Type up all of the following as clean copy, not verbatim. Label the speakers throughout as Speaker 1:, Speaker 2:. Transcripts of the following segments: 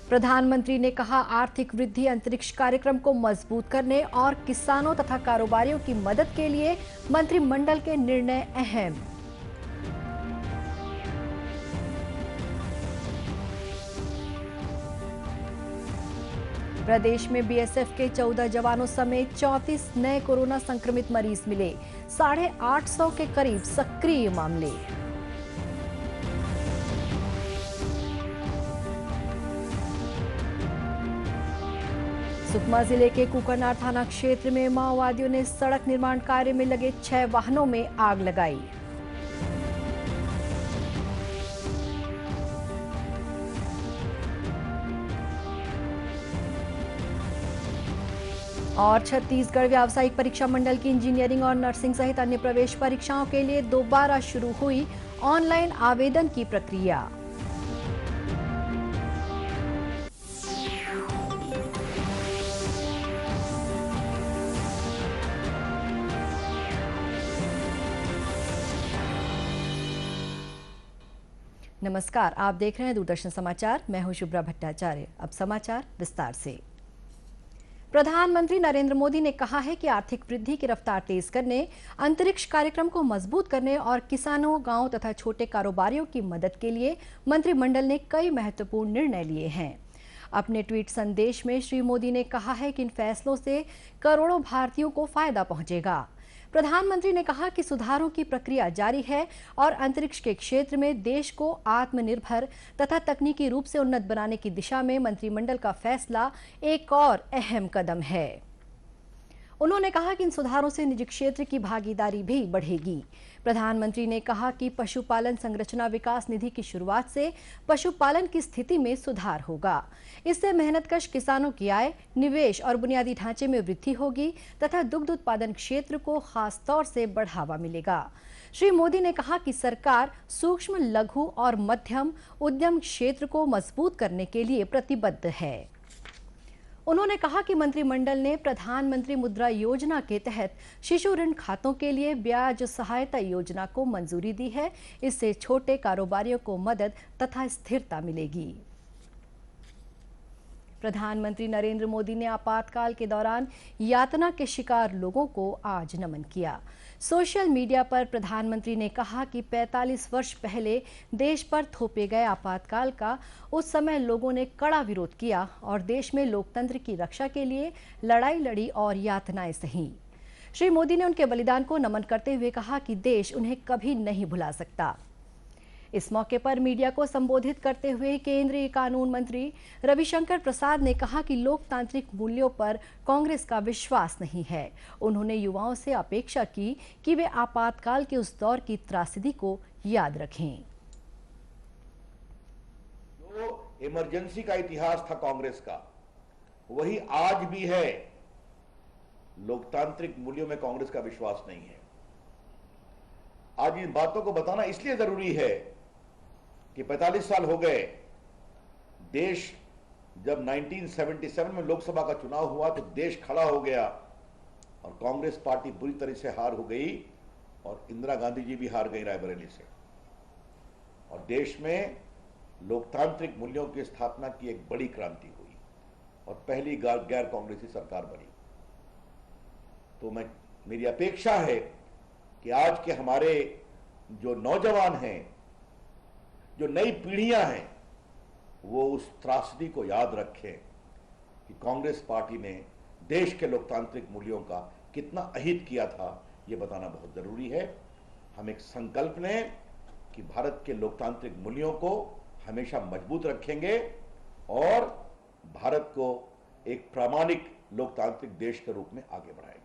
Speaker 1: प्रधानमंत्री ने कहा, आर्थिक वृद्धि अंतरिक्ष कार्यक्रम को मजबूत करने और किसानों तथा कारोबारियों की मदद के लिए मंत्रिमंडल के निर्णय अहम। प्रदेश में बीएसएफ के 14 जवानों समेत 34 नए कोरोना संक्रमित मरीज मिले, 850 के करीब सक्रिय मामले। सुकमा जिले के कुकरनार थाना क्षेत्र में माओवादियों ने सड़क निर्माण कार्य में लगे 6 वाहनों में आग लगाई। और छत्तीसगढ़ व्यावसायिक परीक्षा मंडल की इंजीनियरिंग और नर्सिंग सहित अन्य प्रवेश परीक्षाओं के लिए दोबारा शुरू हुई ऑनलाइन आवेदन की प्रक्रिया। नमस्कार, आप देख रहे हैं दूरदर्शन समाचार। मैं हूं शुभ्रा भट्टाचार्य। अब समाचार विस्तार से। प्रधानमंत्री नरेंद्र मोदी ने कहा है कि आर्थिक वृद्धि की रफ्तार तेज करने, अंतरिक्ष कार्यक्रम को मजबूत करने और किसानों, गांव तथा छोटे कारोबारियों की मदद के लिए मंत्रिमंडल ने कई महत्वपूर्ण निर्णय लिए हैं। अपने ट्वीट संदेश में श्री मोदी ने कहा है कि इन फैसलों से करोड़ों भारतीयों को फायदा पहुंचेगा। प्रधानमंत्री ने कहा कि सुधारों की प्रक्रिया जारी है और अंतरिक्ष के क्षेत्र में देश को आत्मनिर्भर तथा तकनीकी रूप से उन्नत बनाने की दिशा में मंत्रिमंडल का फैसला एक और अहम कदम है। उन्होंने कहा कि इन सुधारों से निजी क्षेत्र की भागीदारी भी बढ़ेगी। प्रधानमंत्री ने कहा कि पशुपालन संरचना विकास निधि की शुरुआत से पशुपालन की स्थिति में सुधार होगा। इससे मेहनतकश किसानों की आय, निवेश और बुनियादी ढांचे में वृद्धि होगी तथा दुग्ध उत्पादन क्षेत्र को खास तौर से बढ़ावा मिलेगा। श्री मोदी ने कहा कि सरकार सूक्ष्म, लघु और मध्यम उद्यम क्षेत्र को मजबूत करने के लिए प्रतिबद्ध है। उन्होंने कहा कि मंत्रिमंडल ने प्रधानमंत्री मुद्रा योजना के तहत शिशु ऋण खातों के लिए ब्याज सहायता योजना को मंजूरी दी है। इससे छोटे कारोबारियों को मदद तथा स्थिरता मिलेगी। प्रधानमंत्री नरेंद्र मोदी ने आपातकाल के दौरान यातना के शिकार लोगों को आज नमन किया। सोशल मीडिया पर प्रधानमंत्री ने कहा कि 45 वर्ष पहले देश पर थोपे गए आपातकाल का उस समय लोगों ने कड़ा विरोध किया और देश में लोकतंत्र की रक्षा के लिए लड़ाई लड़ी और यातनाएं सही। श्री मोदी ने उनके बलिदान को नमन करते हुए कहा कि देश उन्हें कभी नहीं भुला सकता। इस मौके पर मीडिया को संबोधित करते हुए केंद्रीय कानून मंत्री रविशंकर प्रसाद ने कहा कि लोकतांत्रिक मूल्यों पर कांग्रेस का विश्वास नहीं है। उन्होंने युवाओं से अपेक्षा की कि वे आपातकाल के उस दौर की त्रासदी को याद रखें।
Speaker 2: जो इमरजेंसी का इतिहास था कांग्रेस का, वही आज भी है। लोकतांत्रिक मूल्यों में कांग्रेस का विश्वास नहीं है। आज इन बातों को बताना इसलिए जरूरी है कि 45 साल हो गए। देश जब 1977 में लोकसभा का चुनाव हुआ तो देश खड़ा हो गया और कांग्रेस पार्टी बुरी तरह से हार हो गई और इंदिरा गांधी जी भी हार गई रायबरेली से, और देश में लोकतांत्रिक मूल्यों की स्थापना की एक बड़ी क्रांति हुई और पहली गैर कांग्रेसी सरकार बनी। तो मेरी अपेक्षा है कि आज के हमारे जो नौजवान हैं, जो नई पीढ़ियां हैं, वो उस त्रासदी को याद रखें कि कांग्रेस पार्टी ने देश के लोकतांत्रिक मूल्यों का कितना अहित किया था। ये बताना बहुत जरूरी है। हम एक संकल्प लें कि भारत के लोकतांत्रिक मूल्यों को हमेशा मजबूत रखेंगे और भारत को एक प्रामाणिक लोकतांत्रिक देश के रूप में आगे बढ़ाएंगे।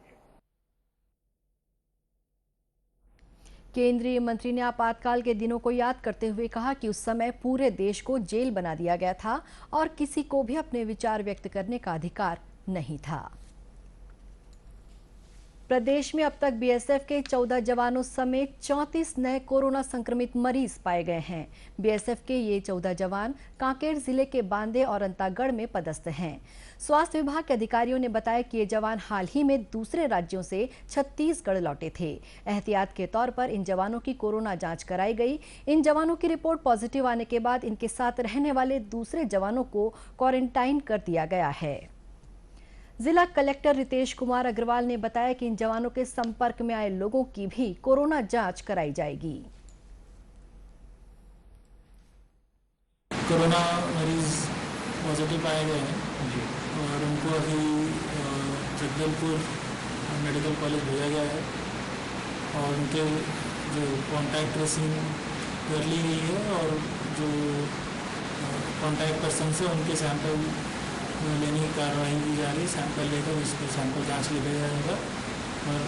Speaker 1: केंद्रीय मंत्री ने आपातकाल के दिनों को याद करते हुए कहा कि उस समय पूरे देश को जेल बना दिया गया था और किसी को भी अपने विचार व्यक्त करने का अधिकार नहीं था। प्रदेश में अब तक बीएसएफ के 14 जवानों समेत 34 नए कोरोना संक्रमित मरीज पाए गए हैं। बीएसएफ के ये 14 जवान कांकेर जिले के बांदे और अंतागढ़ में पदस्थ हैं। स्वास्थ्य विभाग के अधिकारियों ने बताया कि ये जवान हाल ही में दूसरे राज्यों से छत्तीसगढ़ लौटे थे। एहतियात के तौर पर इन जवानों की कोरोना जांच कराई गई। इन जवानों की रिपोर्ट पॉजिटिव आने के बाद इनके साथ रहने वाले दूसरे जवानों को क्वारंटाइन कर दिया गया है। जिला कलेक्टर रितेश कुमार अग्रवाल ने बताया कि इन जवानों के संपर्क में आए लोगों की भी कोरोना जांच कराई जाएगी।
Speaker 3: कोरोना मरीज पॉजिटिव पाए गए हैं और उनको अभी जगदलपुर मेडिकल कॉलेज भेजा गया है और उनके जो कॉन्टैक्ट ट्रेसिंग कर ली गई है और जो कॉन्टैक्ट पर्सन से उनके सैंपल लेने की कार्रवाई की जा रही है। सैंपल लेकर उसको सैंपल जांच लिया जाएगा और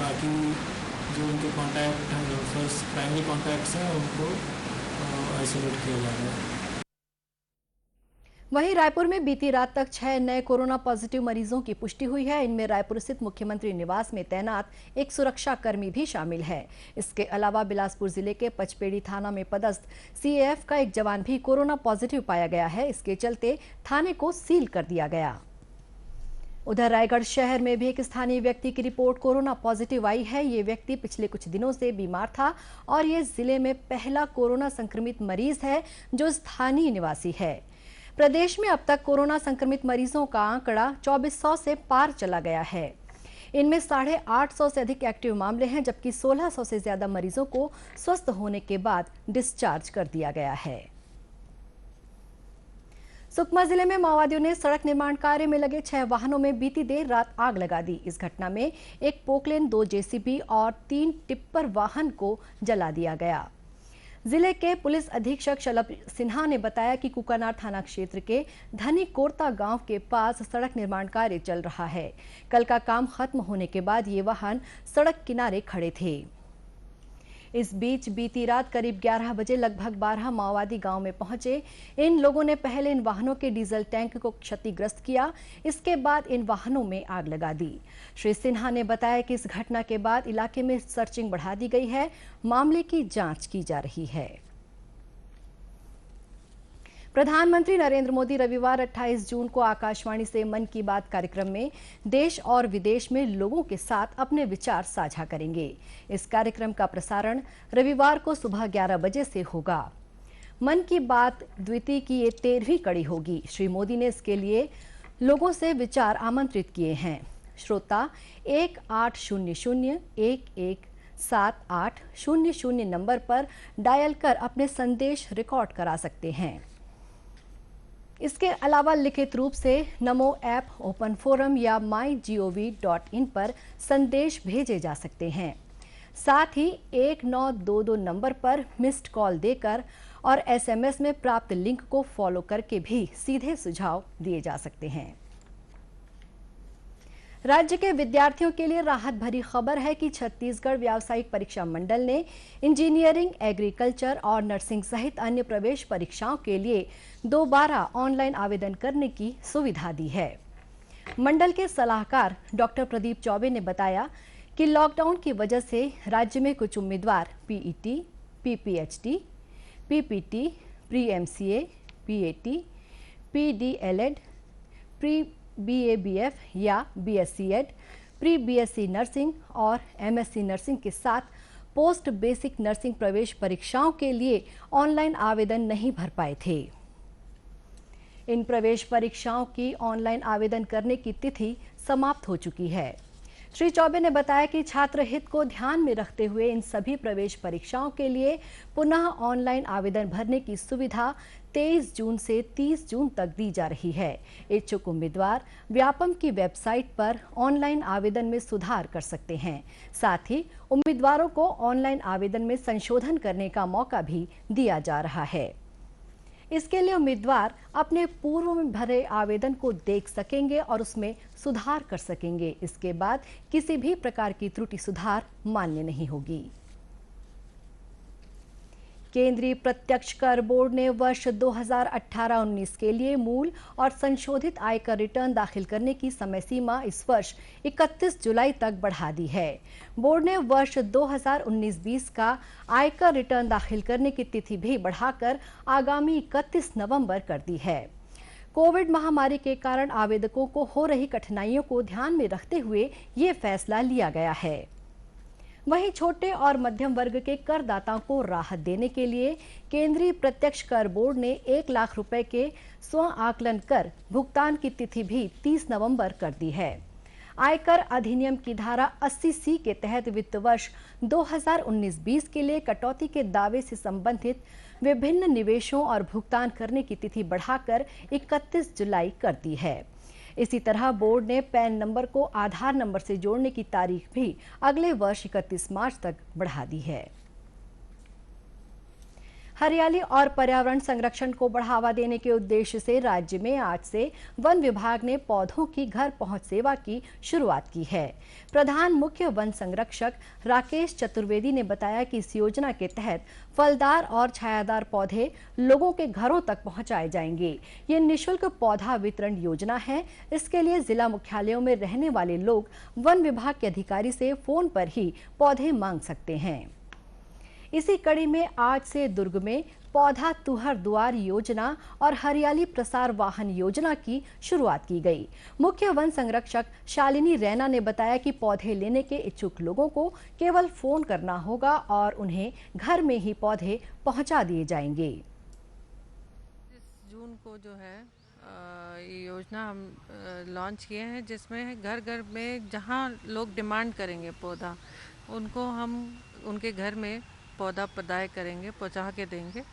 Speaker 3: बाकी जो उनके कॉन्टैक्ट फर्स्ट प्राइमरी कॉन्टैक्ट्स हैं उनको आइसोलेट किया जाएगा।
Speaker 1: वहीं रायपुर में बीती रात तक 6 नए कोरोना पॉजिटिव मरीजों की पुष्टि हुई है। इनमें रायपुर स्थित मुख्यमंत्री निवास में तैनात एक सुरक्षा कर्मी भी शामिल है। इसके अलावा बिलासपुर जिले के पचपेड़ी थाना में पदस्थ सीएएफ का एक जवान भी कोरोना पॉजिटिव पाया गया है। इसके चलते थाने को सील कर दिया गया। उधर रायगढ़ शहर में भी एक स्थानीय व्यक्ति की रिपोर्ट कोरोना पॉजिटिव आई है। ये व्यक्ति पिछले कुछ दिनों से बीमार था और ये जिले में पहला कोरोना संक्रमित मरीज है जो स्थानीय निवासी है। प्रदेश में अब तक कोरोना संक्रमित मरीजों का आंकड़ा 2400 से पार चला गया है। इनमें 850 से अधिक एक्टिव मामले हैं, जबकि 1600 से ज्यादा मरीजों को स्वस्थ होने के बाद डिस्चार्ज कर दिया गया है। सुकमा जिले में माओवादियों ने सड़क निर्माण कार्य में लगे 6 वाहनों में बीती देर रात आग लगा दी। इस घटना में एक पोकलेन, 2 जेसीबी और 3 टिप्पर वाहन को जला दिया गया। जिले के पुलिस अधीक्षक शलभ सिन्हा ने बताया कि कुकानार थाना क्षेत्र के धनी कोरता गांव के पास सड़क निर्माण कार्य चल रहा है। कल का काम खत्म होने के बाद ये वाहन सड़क किनारे खड़े थे। इस बीच बीती रात करीब 11 बजे लगभग 12 माओवादी गांव में पहुंचे। इन लोगों ने पहले इन वाहनों के डीजल टैंक को क्षतिग्रस्त किया। इसके बाद इन वाहनों में आग लगा दी। श्री सिन्हा ने बताया कि इस घटना के बाद इलाके में सर्चिंग बढ़ा दी गई है। मामले की जांच की जा रही है। प्रधानमंत्री नरेंद्र मोदी रविवार 28 जून को आकाशवाणी से मन की बात कार्यक्रम में देश और विदेश में लोगों के साथ अपने विचार साझा करेंगे। इस कार्यक्रम का प्रसारण रविवार को सुबह 11 बजे से होगा। मन की बात द्वितीय की ये 13वीं कड़ी होगी। श्री मोदी ने इसके लिए लोगों से विचार आमंत्रित किए हैं। श्रोता 1800-117800 नंबर पर डायल कर अपने संदेश रिकॉर्ड करा सकते हैं। इसके अलावा लिखित रूप से नमो ऐप, ओपन फोरम या mygov.in पर संदेश भेजे जा सकते हैं। साथ ही 1922 नंबर पर मिस्ड कॉल देकर और एसएमएस में प्राप्त लिंक को फॉलो करके भी सीधे सुझाव दिए जा सकते हैं। राज्य के विद्यार्थियों के लिए राहत भरी खबर है कि छत्तीसगढ़ व्यावसायिक परीक्षा मंडल ने इंजीनियरिंग, एग्रीकल्चर और नर्सिंग सहित अन्य प्रवेश परीक्षाओं के लिए दोबारा ऑनलाइन आवेदन करने की सुविधा दी है। मंडल के सलाहकार डॉक्टर प्रदीप चौबे ने बताया कि लॉकडाउन की वजह से राज्य में कुछ उम्मीदवार PET, PPHT, PPT, pre MCA, PAT, PDLEd, pre BABF या BSc Ed, pre BSc nursing और एमएससी नर्सिंग के साथ पोस्ट बेसिक नर्सिंग प्रवेश परीक्षाओं के लिए ऑनलाइन आवेदन नहीं भर पाए थे। इन प्रवेश परीक्षाओं की ऑनलाइन आवेदन करने की तिथि समाप्त हो चुकी है। श्री चौबे ने बताया कि छात्र हित को ध्यान में रखते हुए इन सभी प्रवेश परीक्षाओं के लिए पुनः ऑनलाइन आवेदन भरने की सुविधा 23 जून से 30 जून तक दी जा रही है। इच्छुक उम्मीदवार व्यापम की वेबसाइट पर ऑनलाइन आवेदन में सुधार कर सकते हैं। साथ ही उम्मीदवारों को ऑनलाइन आवेदन में संशोधन करने का मौका भी दिया जा रहा है। इसके लिए उम्मीदवार अपने पूर्व में भरे आवेदन को देख सकेंगे और उसमें सुधार कर सकेंगे। इसके बाद किसी भी प्रकार की त्रुटि सुधार मान्य नहीं होगी। केंद्रीय प्रत्यक्ष कर बोर्ड ने वर्ष 2018-19 के लिए मूल और संशोधित आयकर रिटर्न दाखिल करने की समय सीमा इस वर्ष 31 जुलाई तक बढ़ा दी है। बोर्ड ने वर्ष 2019-20 का आयकर रिटर्न दाखिल करने की तिथि भी बढ़ाकर आगामी 31 नवंबर कर दी है। कोविड महामारी के कारण आवेदकों को हो रही कठिनाइयों को ध्यान में रखते हुए ये फैसला लिया गया है। वहीं छोटे और मध्यम वर्ग के करदाताओं को राहत देने के लिए केंद्रीय प्रत्यक्ष कर बोर्ड ने 1 लाख रुपए के स्व आकलन कर भुगतान की तिथि भी 30 नवंबर कर दी है। आयकर अधिनियम की धारा 80C के तहत वित्त वर्ष 2019-20 के लिए कटौती के दावे से संबंधित विभिन्न निवेशों और भुगतान करने की तिथि बढ़ाकर 31 जुलाई कर दी है। इसी तरह बोर्ड ने पैन नंबर को आधार नंबर से जोड़ने की तारीख भी अगले वर्ष 31 मार्च तक बढ़ा दी है। हरियाली और पर्यावरण संरक्षण को बढ़ावा देने के उद्देश्य से राज्य में आज से वन विभाग ने पौधों की घर पहुंच सेवा की शुरुआत की है। प्रधान मुख्य वन संरक्षक राकेश चतुर्वेदी ने बताया कि इस योजना के तहत फलदार और छायादार पौधे लोगों के घरों तक पहुंचाए जाएंगे। ये निःशुल्क पौधा वितरण योजना है। इसके लिए जिला मुख्यालयों में रहने वाले लोग वन विभाग के अधिकारी से फोन पर ही पौधे मांग सकते हैं। इसी कड़ी में आज से दुर्ग में पौधा तुहर दुआर योजना और हरियाली प्रसार वाहन योजना की शुरुआत की गई। मुख्य वन संरक्षक शालिनी रैना ने बताया कि पौधे लेने के इच्छुक लोगों को केवल फोन करना होगा और उन्हें घर में ही पौधे पहुंचा दिए जाएंगे।
Speaker 4: 30 जून को जो है ये योजना हम लॉन्च किए हैं, जिसमें घर घर में जहां लोग डिमांड करेंगे पौधा, उनको हम उनके घर में पौधा प्रदाय करेंगे, पहुंचा के देंगे।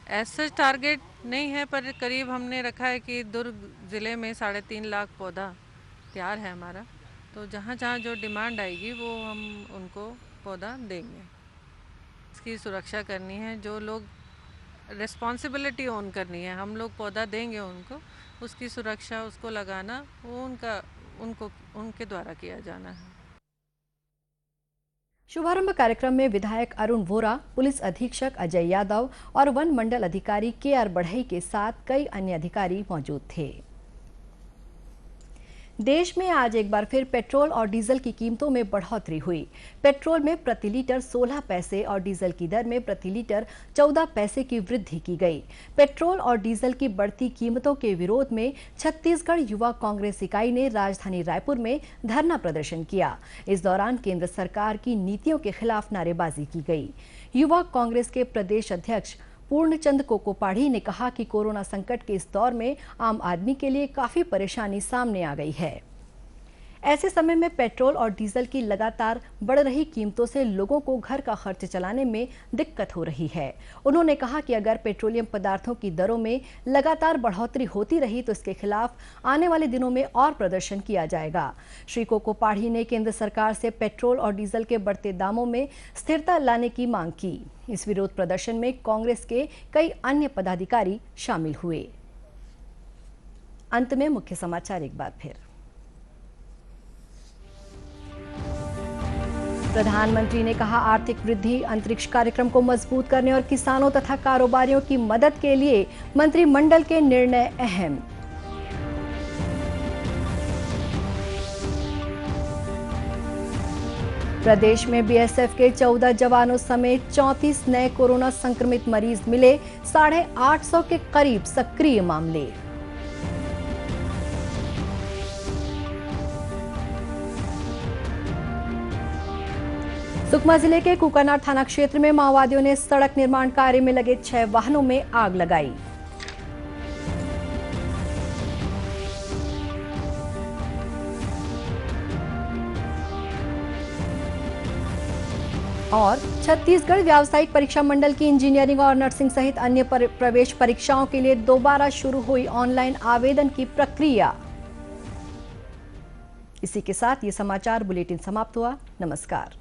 Speaker 4: ऐसा टारगेट नहीं है, पर करीब हमने रखा है कि दुर्ग ज़िले में 3.5 लाख पौधा तैयार है हमारा। तो जहाँ जहाँ जो डिमांड आएगी वो हम उनको पौधा देंगे। इसकी सुरक्षा करनी है, जो लोग रिस्पॉन्सिबिलिटी ओन करनी है, हम लोग पौधा देंगे उनको, उसकी सुरक्षा, उसको लगाना वो उनके द्वारा किया जाना है।
Speaker 1: शुभारंभ कार्यक्रम में विधायक अरुण वोरा, पुलिस अधीक्षक अजय यादव और वन मंडल अधिकारी KR बढ़ई के साथ कई अन्य अधिकारी मौजूद थे। देश में आज एक बार फिर पेट्रोल और डीजल की कीमतों में बढ़ोतरी हुई। पेट्रोल में प्रति लीटर 16 पैसे और डीजल की दर में प्रति लीटर 14 पैसे की वृद्धि की गई। पेट्रोल और डीजल की बढ़ती कीमतों के विरोध में छत्तीसगढ़ युवा कांग्रेस इकाई ने राजधानी रायपुर में धरना प्रदर्शन किया। इस दौरान केंद्र सरकार की नीतियों के खिलाफ नारेबाजी की गई। युवा कांग्रेस के प्रदेश अध्यक्ष पूर्णचंद कोकोपाढ़ी ने कहा कि कोरोना संकट के इस दौर में आम आदमी के लिए काफी परेशानी सामने आ गई है। ऐसे समय में पेट्रोल और डीजल की लगातार बढ़ रही कीमतों से लोगों को घर का खर्च चलाने में दिक्कत हो रही है। उन्होंने कहा कि अगर पेट्रोलियम पदार्थों की दरों में लगातार बढ़ोतरी होती रही तो इसके खिलाफ आने वाले दिनों में और प्रदर्शन किया जाएगा। श्री कोकोपाढ़ी ने केंद्र सरकार से पेट्रोल और डीजल के बढ़ते दामों में स्थिरता लाने की मांग की। इस विरोध प्रदर्शन में कांग्रेस के कई अन्य पदाधिकारी शामिल हुए। अंत में मुख्य समाचार एक बार फिर। प्रधानमंत्री ने कहा, आर्थिक वृद्धि अंतरिक्ष कार्यक्रम को मजबूत करने और किसानों तथा कारोबारियों की मदद के लिए मंत्रिमंडल के निर्णय अहम। प्रदेश में BSF के 14 जवानों समेत 34 नए कोरोना संक्रमित मरीज मिले, 850 के करीब सक्रिय मामले। सुकमा जिले के कुकानार थाना क्षेत्र में माओवादियों ने सड़क निर्माण कार्य में लगे 6 वाहनों में आग लगाई। और छत्तीसगढ़ व्यावसायिक परीक्षा मंडल की इंजीनियरिंग और नर्सिंग सहित अन्य प्रवेश परीक्षाओं के लिए दोबारा शुरू हुई ऑनलाइन आवेदन की प्रक्रिया। इसी के साथ ये समाचार बुलेटिन समाप्त हुआ। नमस्कार।